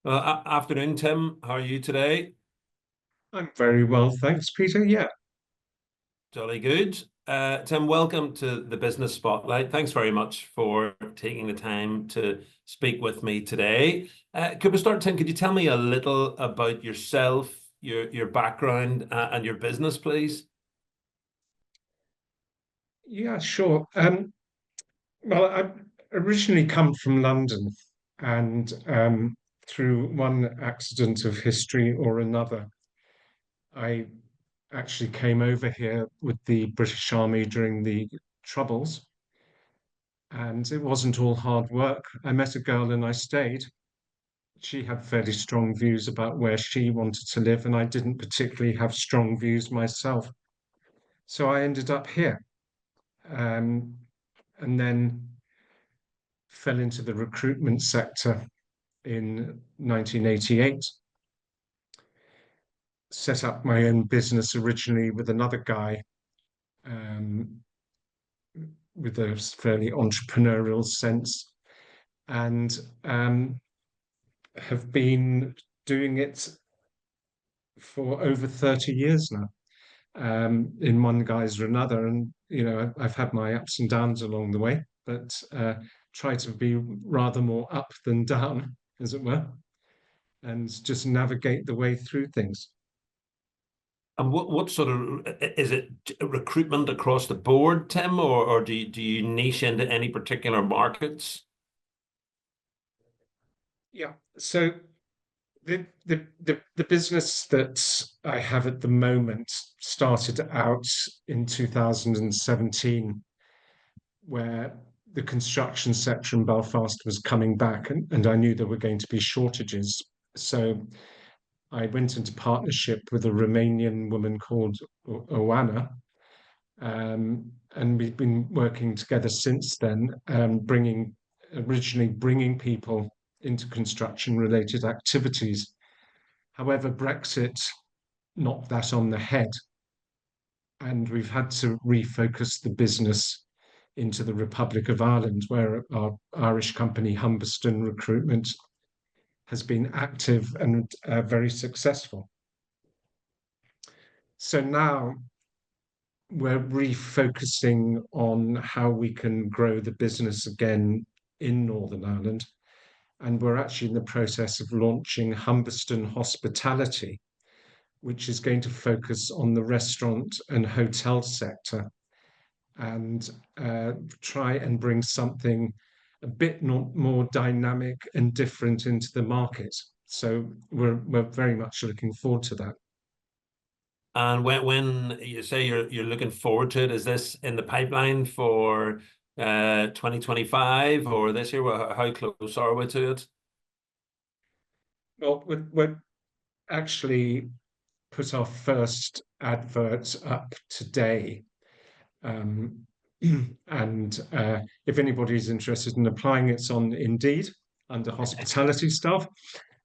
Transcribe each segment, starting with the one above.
Afternoon, Tim. How are you today? I'm very well, thanks, Peter. Yeah, Jolly good. Tim, welcome to the Business Spotlight. Thanks very much for taking the time to speak with me today. Could we start, Tim? Could you tell me a little about yourself, your background, and your business, please? yeah, sure. Well, I originally come from London, and through one accident of history or another, I actually came over here with the British Army during the Troubles, and it wasn't all hard work. I met a girl and I stayed. She had fairly strong views about where she wanted to live, and I didn't particularly have strong views myself. So I ended up here. Um, and then fell into the recruitment sector in 1988. Set up my own business originally with another guy um, with a fairly entrepreneurial sense, and have been doing it for over 30 years now, in one guise or another. And, I've had my ups and downs along the way, but try to be rather more up than down, as it were, and just navigate the way through things. And what sort of is it recruitment across the board, Tim, or do you niche into any particular markets? Yeah. So the business that I have at the moment started out in 2017, where the construction sector in Belfast was coming back, and I knew there were going to be shortages. So I went into partnership with a Romanian woman called Oana, and we've been working together since then, originally bringing people into construction related activities. However, Brexit knocked that on the head, and we've had to refocus the business into the Republic of Ireland, where our Irish company Humberston Recruitment has been active and very successful. So now we're refocusing on how we can grow the business again in Northern Ireland. And we're actually in the process of launching Humberston Hospitality, which is going to focus on the restaurant and hotel sector, and try and bring something a bit more dynamic and different into the market. So we're very much looking forward to that. And when you say you're looking forward to it, is this in the pipeline for 2025 or this year? How close are we to it? Well, we're actually put our first advert up today. Um, and if anybody's interested in applying, it's on Indeed under hospitality staff.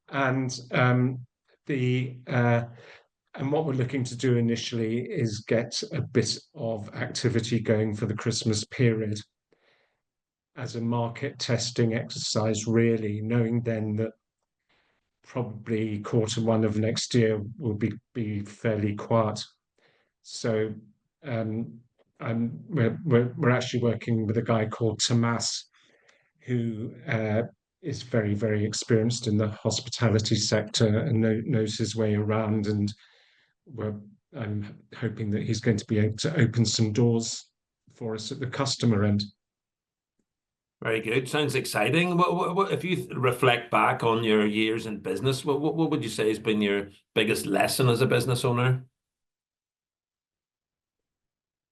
And the and what we're looking to do initially is get a bit of activity going for the Christmas period as a market testing exercise, really, knowing then that probably quarter one of next year will be fairly quiet. So um, we're actually working with a guy called Tomas, who is very, very experienced in the hospitality sector and knows his way around. And we're, I'm hoping that he's going to be able to open some doors for us at the customer end. Very good. Sounds exciting. If you reflect back on your years in business, what would you say has been your biggest lesson as a business owner?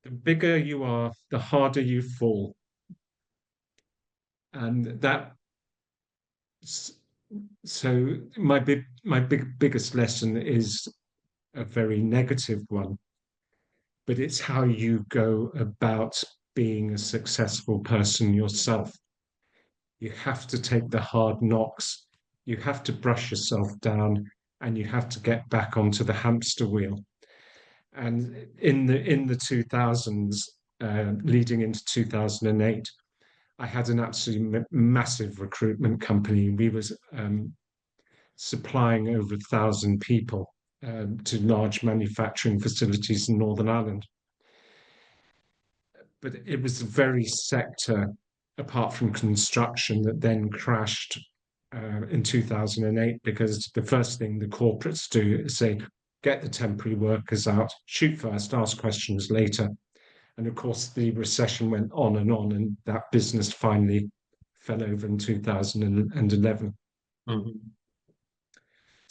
The bigger you are, the harder you fall. And that so biggest lesson is a very negative one, but it's how you go about being a successful person yourself. You have to take the hard knocks, you have to brush yourself down, and you have to get back onto the hamster wheel. And in the 2000s, leading into 2008, I had an absolutely massive recruitment company. We was supplying over 1,000 people to large manufacturing facilities in Northern Ireland. But it was the very sector, apart from construction, that then crashed in 2008, because the first thing the corporates do is say, get the temporary workers out, shoot first, ask questions later. And of course, the recession went on, and that business finally fell over in 2011. Mhm.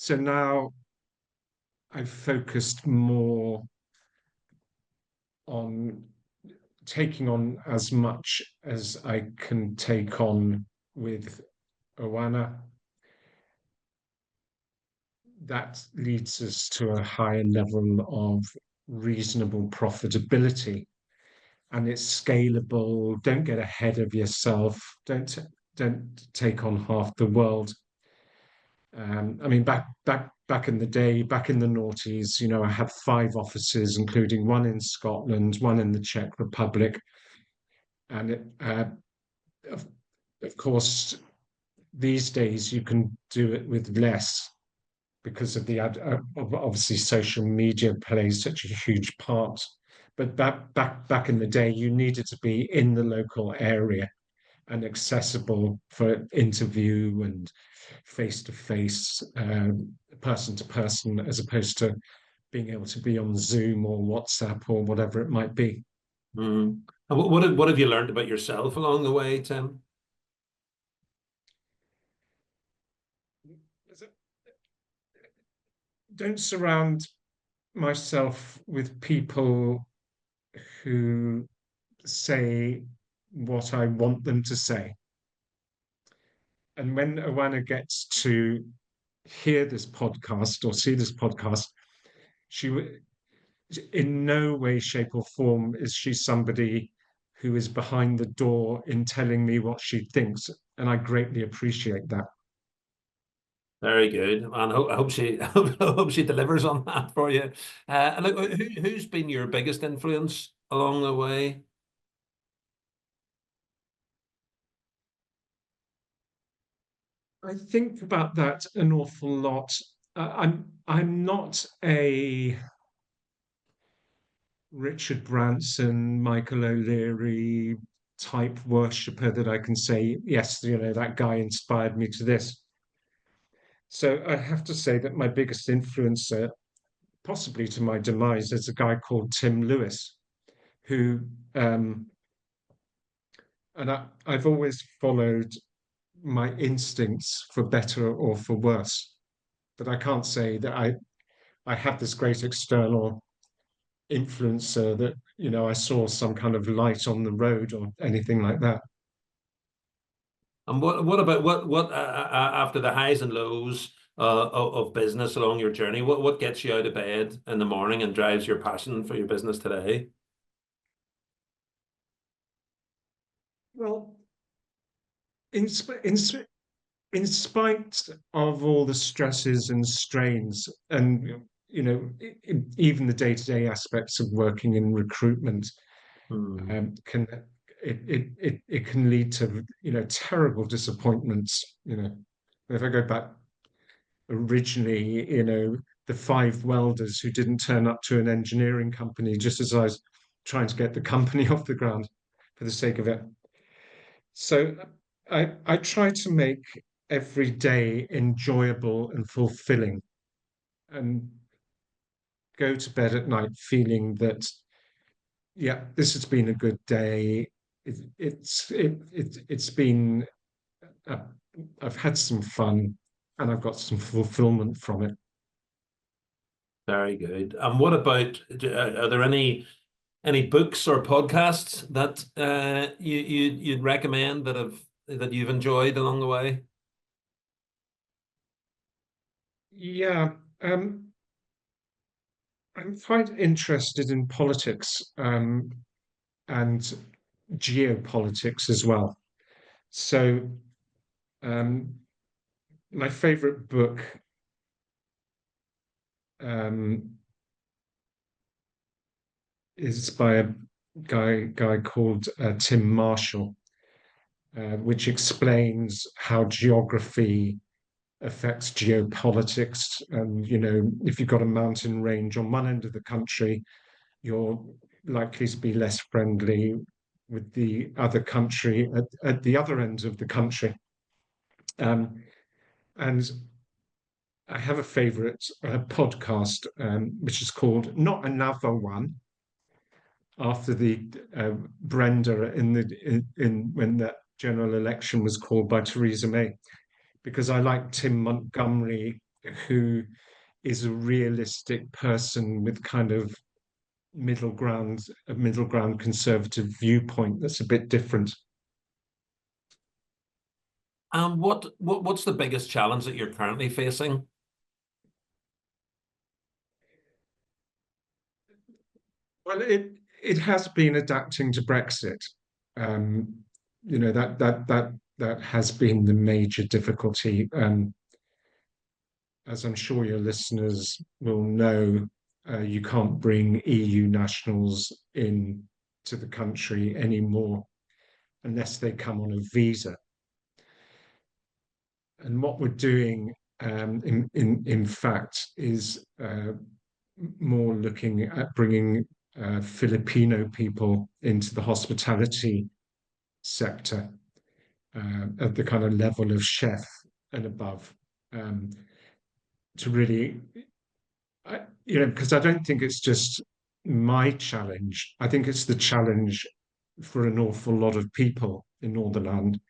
So now I've focused more on taking on as much as I can take on with Oana. That leads us to a higher level of reasonable profitability, and it's scalable. Don't get ahead of yourself. Don't take on half the world. I mean, back in the day, back in the noughties, I had 5 offices, including one in Scotland, one in the Czech Republic, and of, of course, these days you can do it with less, because of obviously social media plays such a huge part. But back in the day, you needed to be in the local area and accessible for interview and face to face, person to person, as opposed to being able to be on Zoom or WhatsApp or whatever it might be. Mm. And what have you learned about yourself along the way, Tim? Don't surround myself with people who say what I want them to say. And when Oana gets to hear this podcast or see this podcast, she in no way, shape, or form is she somebody who is behind the door in telling me what she thinks. And I greatly appreciate that. Very good, and I hope she I hope she delivers on that for you. And look, who's been your biggest influence along the way? I think about that an awful lot. I'm not a Richard Branson, Michael O'Leary type worshipper that I can say, yes, that guy inspired me to this. So I have to say that my biggest influencer, possibly to my demise, is a guy called Tim Lewis, who, and I've always followed my instincts for better or for worse. But I can't say that I have this great external influencer that, I saw some kind of light on the road or anything like that. And what about after the highs and lows of business along your journey? What gets you out of bed in the morning and drives your passion for your business today? Well, in, in, in spite of all the stresses and strains, and even the day-to-day aspects of working in recruitment, Hmm. can it can lead to terrible disappointments. If I go back originally, the 5 welders who didn't turn up to an engineering company just as I was trying to get the company off the ground for the sake of it. So I try to make every day enjoyable and fulfilling, and go to bed at night feeling that, yeah, this has been a good day. It's been uh, I've had some fun, and I've got some fulfillment from it. Very good. And what about, are there any books or podcasts that you'd recommend that you've enjoyed along the way? Yeah, I'm quite interested in politics, and geopolitics as well. So, um, my favorite book, um, is by a guy called Tim Marshall, which explains how geography affects geopolitics. And, if you've got a mountain range on one end of the country, you're likely to be less friendly with the other country at the other end of the country. And I have a favorite podcast, which is called Not Another One, after the Brenda in when that general election was called by Theresa May, because I like Tim Montgomery, who is a realistic person with kind of a middle ground conservative viewpoint that's a bit different. What's the biggest challenge that you're currently facing? Well, it has been adapting to Brexit. Um, that has been the major difficulty. As I'm sure your listeners will know, you can't bring EU nationals in to the country anymore unless they come on a visa. And what we're doing, in fact, is more looking at bringing Filipino people into the hospitality sector at the kind of level of chef and above, to really, because I don't think it's just my challenge. I think it's the challenge for an awful lot of people in Northern Ireland.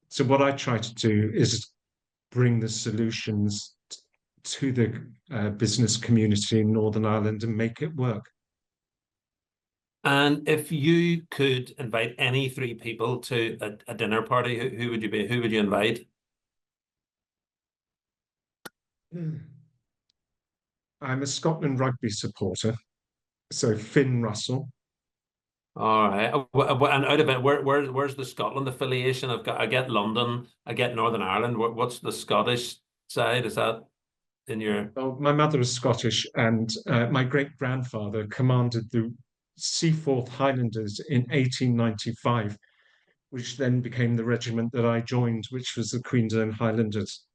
So what I try to do is bring the solutions to the business community in Northern Ireland and make it work. And if you could invite any three people to a dinner party, who would you be? Who would you invite? I'm a Scotland rugby supporter, so Finn Russell. All right. And out of it, where's the Scotland affiliation? I get London, I get Northern Ireland. What's the Scottish side? Is that in your? Well, my mother was Scottish, and my great grandfather commanded the Seaforth Highlanders in 1895, which then became the regiment that I joined, which was the Queensland Highlanders,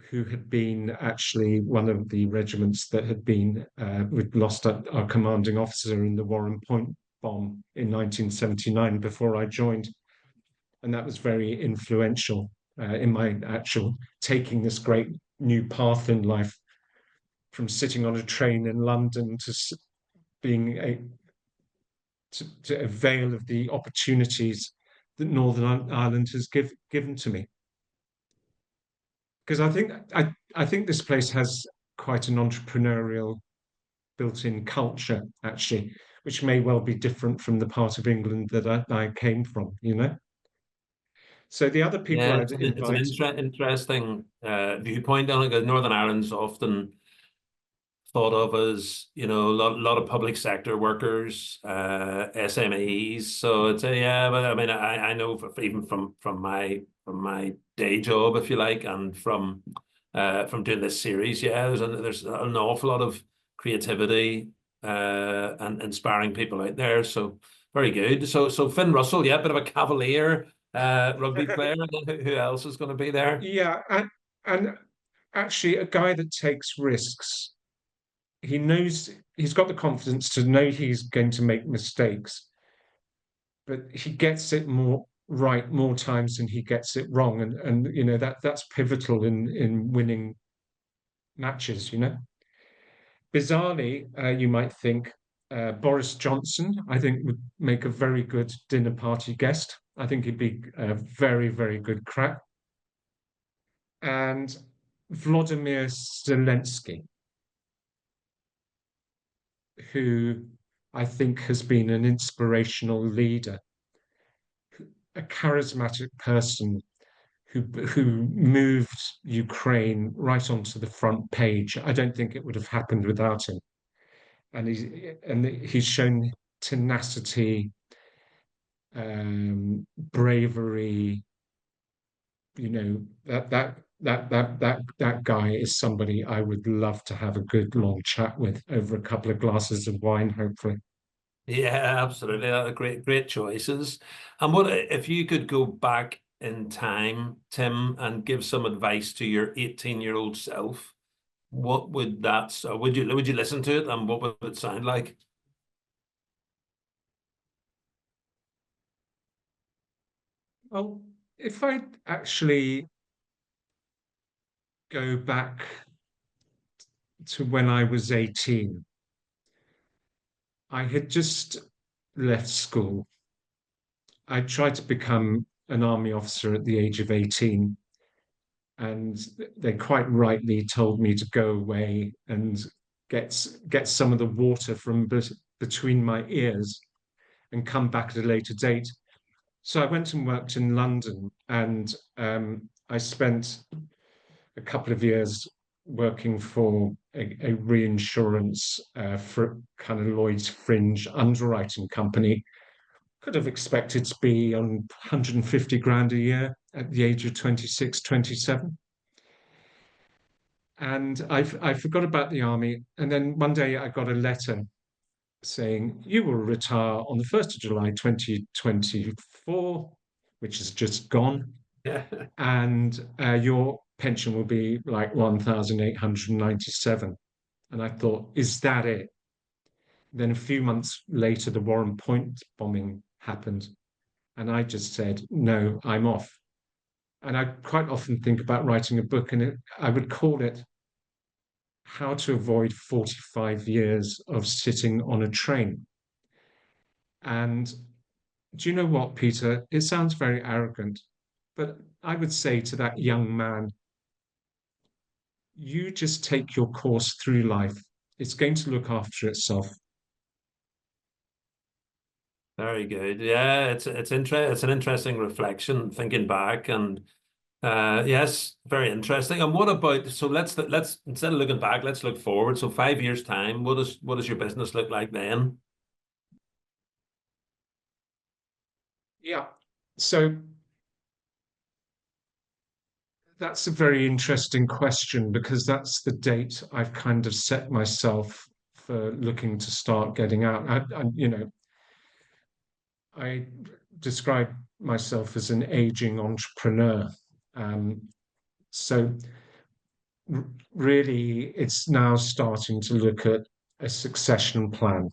who had been actually one of the regiments that had been, we'd lost our commanding officer in the Warren Point bomb in 1979 before I joined. And that was very influential in my actual taking this great new path in life, from sitting on a train in London to being to avail of the opportunities that Northern Ireland has given to me. Because I think this place has quite an entrepreneurial built-in culture, actually, which may well be different from the part of England that I came from. So the other people Yeah, I'd it's an invite. interesting viewpoint on it, because Northern Ireland's often thought of as, a lot of public sector workers, SMEs. So it's but I mean, I know even from my day job, if you like, and from doing this series, there's an awful lot of creativity and inspiring people out there. So very good. So Finn Russell, yeah, bit of a cavalier rugby player. And then who else is going to be there? Yeah, and actually a guy that takes risks. He knows he's got the confidence to know he's going to make mistakes, but he gets it more right more times than he gets it wrong, and that's pivotal in winning matches. Bizarrely, you might think Boris Johnson, I think, would make a very good dinner party guest. I think he'd be a very, very good crack. And Vladimir Zelensky, who I think has been an inspirational leader, a charismatic person who moved Ukraine right onto the front page. I don't think it would have happened without him. And he's shown tenacity, bravery. That guy is somebody I would love to have a good long chat with over a couple of glasses of wine, hopefully. Yeah, absolutely. Great choices. And what if you could go back in time, Tim, and give some advice to your 18-year-old self, what would that, so would you listen to it, and what would it sound like? Well, if I actually go back to when I was 18, I had just left school. I tried to become an army officer at the age of 18, and they quite rightly told me to go away and get some of the water from between my ears and come back at a later date. So I went and worked in London, and I spent a couple of years working for a reinsurance for kind of Lloyd's fringe underwriting company. Could have expected to be on 150 grand a year at the age of 26, 27. And I forgot about the army. And then one day I got a letter saying, you will retire on the 1st of July 2024, which is just gone. Yeah. And your pension will be like 1,897. And I thought, is that it? Then a few months later, the Warren Point bombing happened. And I just said, no, I'm off. And I quite often think about writing a book, and I would call it How to Avoid 45 Years of Sitting on a Train. And do you know what, Peter? It sounds very arrogant, but I would say to that young man, you just take your course through life. It's going to look after itself. Very good. Yeah, it's an interesting reflection thinking back, and yes, very interesting. And what about, so let's instead of looking back, let's look forward. So 5 years time, what does your business look like then? Yeah. So that's a very interesting question because that's the date I've kind of set myself for looking to start getting out. I describe myself as an aging entrepreneur. Um, so really, it's now starting to look at a succession plan.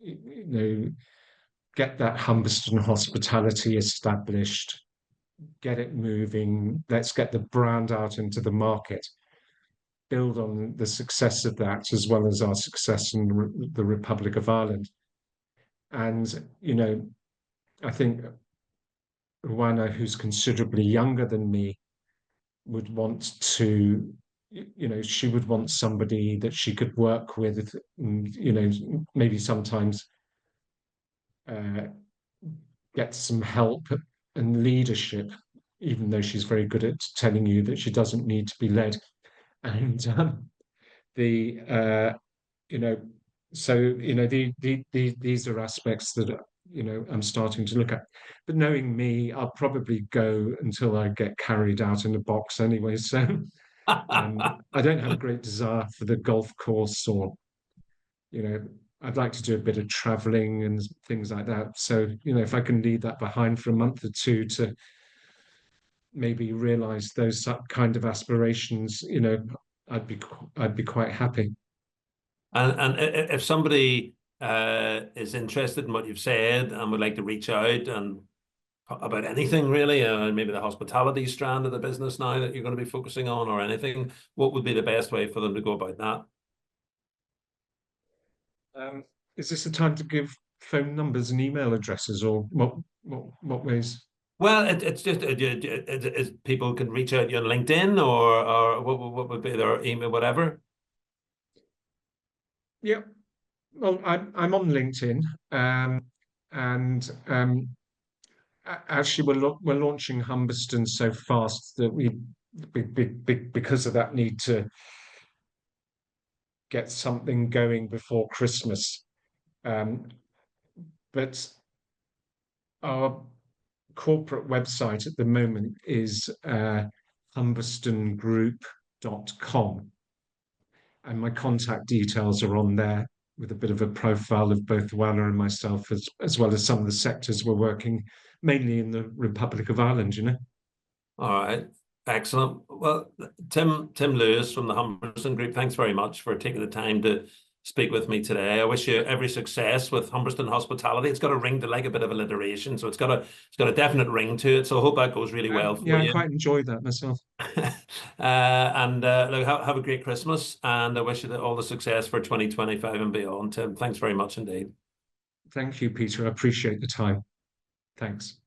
You know, get that Humberston hospitality established, get it moving. Let's get the brand out into the market, build on the success of that as well as our success in the Republic of Ireland. And, I think Rwana, who's considerably younger than me, would want to, she would want somebody that she could work with, and, maybe sometimes uh, get some help and leadership, even though she's very good at telling you that she doesn't need to be led. And the you know so these are aspects that I'm starting to look at, but knowing me, I'll probably go until I get carried out in a box anyway. So I don't have a great desire for the golf course, or you know I'd like to do a bit of traveling and things like that. So if I can leave that behind for a month or two to maybe realize those kind of aspirations, I'd be I'd be quite happy. And if somebody is interested in what you've said and would like to reach out and about anything really, maybe the hospitality strand of the business now that you're going to be focusing on, or anything, what would be the best way for them to go about that? Is this the time to give phone numbers and email addresses, or what ways? Well, it's just people can reach out to you on LinkedIn, or what would be their email, whatever. Yeah, well, I'm on LinkedIn, and actually we're launching Humberston so fast that because of that need to get something going before Christmas. Um, but our corporate website at the moment is humberstongroup.com. And my contact details are on there with a bit of a profile of both Wala and myself, as well as some of the sectors we're working mainly in the Republic of Ireland, you know. All right. Excellent. Well, Tim Lewis from the Humberston Group, thanks very much for taking the time to speak with me today. I wish you every success with Humberston Hospitality. It's got a ring to like a bit of alliteration, so it's got a definite ring to it. So I hope that goes really well for Yeah, I you. quite enjoyed that myself. Look, have a great Christmas, and I wish you all the success for 2025 and beyond. Tim, thanks very much indeed. Thank you, Peter. I appreciate the time. Thanks.